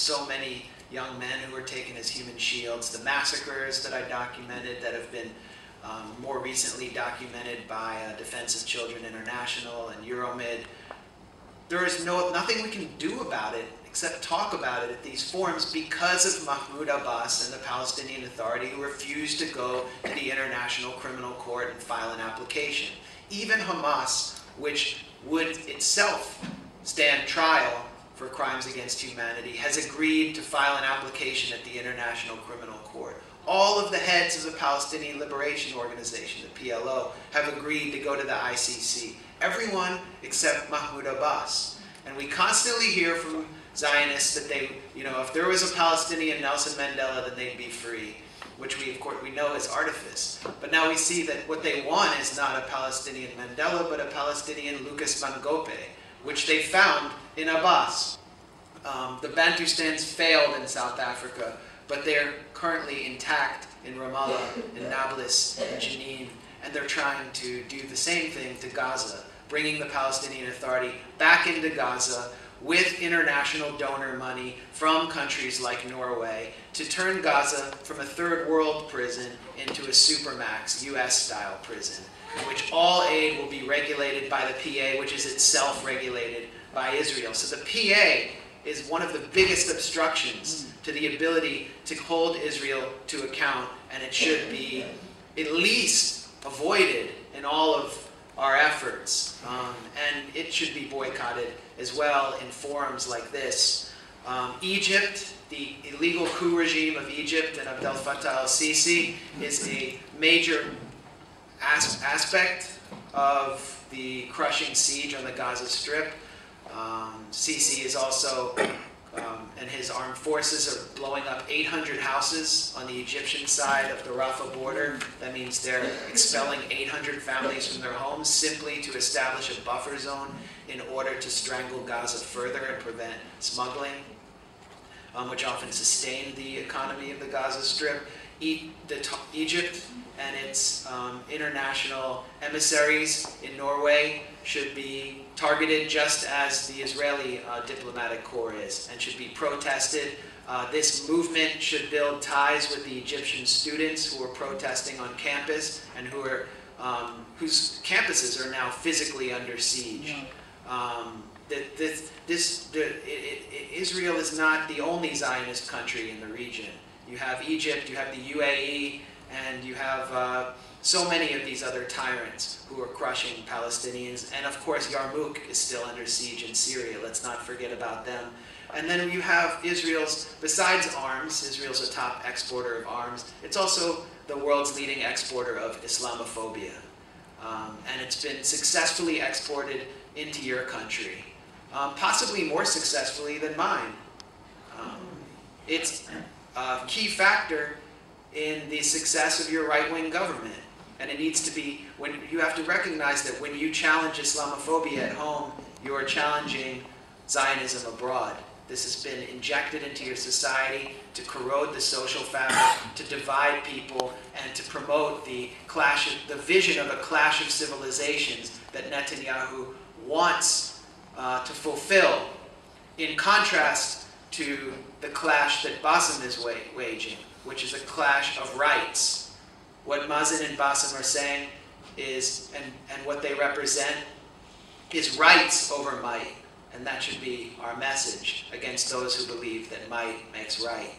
So many young men who were taken as human shields, the massacres that I documented that have been more recently documented by Defense of Children International and Euromid. There is nothing we can do about it except talk about it at these forums because of Mahmoud Abbas and the Palestinian Authority, who refused to go to the International Criminal Court and file an application. Even Hamas, which would itself stand trial for crimes against humanity, has agreed to file an application at the International Criminal Court. All of the heads of the Palestinian Liberation Organization, the PLO, have agreed to go to the ICC. Everyone except Mahmoud Abbas. And we constantly hear from Zionists that they, if there was a Palestinian Nelson Mandela, then they'd be free, which of course we know is artifice. But now we see that what they want is not a Palestinian Mandela, but a Palestinian Lucas Van Gope, which they found in Abbas. The Bantustans failed in South Africa, but they're currently intact in Ramallah, in Nablus, in Jenin, and they're trying to do the same thing to Gaza, bringing the Palestinian Authority back into Gaza with international donor money from countries like Norway to turn Gaza from a third world prison into a supermax US-style prison, in which all aid will be regulated by the PA, which is itself regulated by Israel. So the PA is one of the biggest obstructions to the ability to hold Israel to account, and it should be at least avoided in all of our efforts. And it should be boycotted as well in forums like this. Egypt, the illegal coup regime of Egypt and Abdel Fattah al-Sisi, is a major aspect of the crushing siege on the Gaza Strip. Sisi is also, and his armed forces are blowing up 800 houses on the Egyptian side of the Rafah border. That means they're expelling 800 families from their homes simply to establish a buffer zone in order to strangle Gaza further and prevent smuggling, which often sustained the economy of the Gaza Strip. Egypt and its international emissaries in Norway should be targeted just as the Israeli diplomatic corps is, and should be protested. This movement should build ties with the Egyptian students who are protesting on campus and whose campuses are now physically under siege. Israel is not the only Zionist country in the region. You have Egypt, you have the UAE, and you have so many of these other tyrants who are crushing Palestinians. And of course, Yarmouk is still under siege in Syria. Let's not forget about them. And then you have besides arms, Israel's a top exporter of arms. It's also the world's leading exporter of Islamophobia. And it's been successfully exported into your country, possibly more successfully than mine. It's a key factor in the success of your right-wing government. And it needs to be, when you have to recognize that when you challenge Islamophobia at home, you are challenging Zionism abroad. This has been injected into your society to corrode the social fabric, to divide people, and to promote the vision of a clash of civilizations that Netanyahu wants to fulfill, in contrast to the clash that Bassem is waging, which is a clash of rights. What Mazen and Bassem are saying is, and what they represent, is rights over might. And that should be our message against those who believe that might makes right.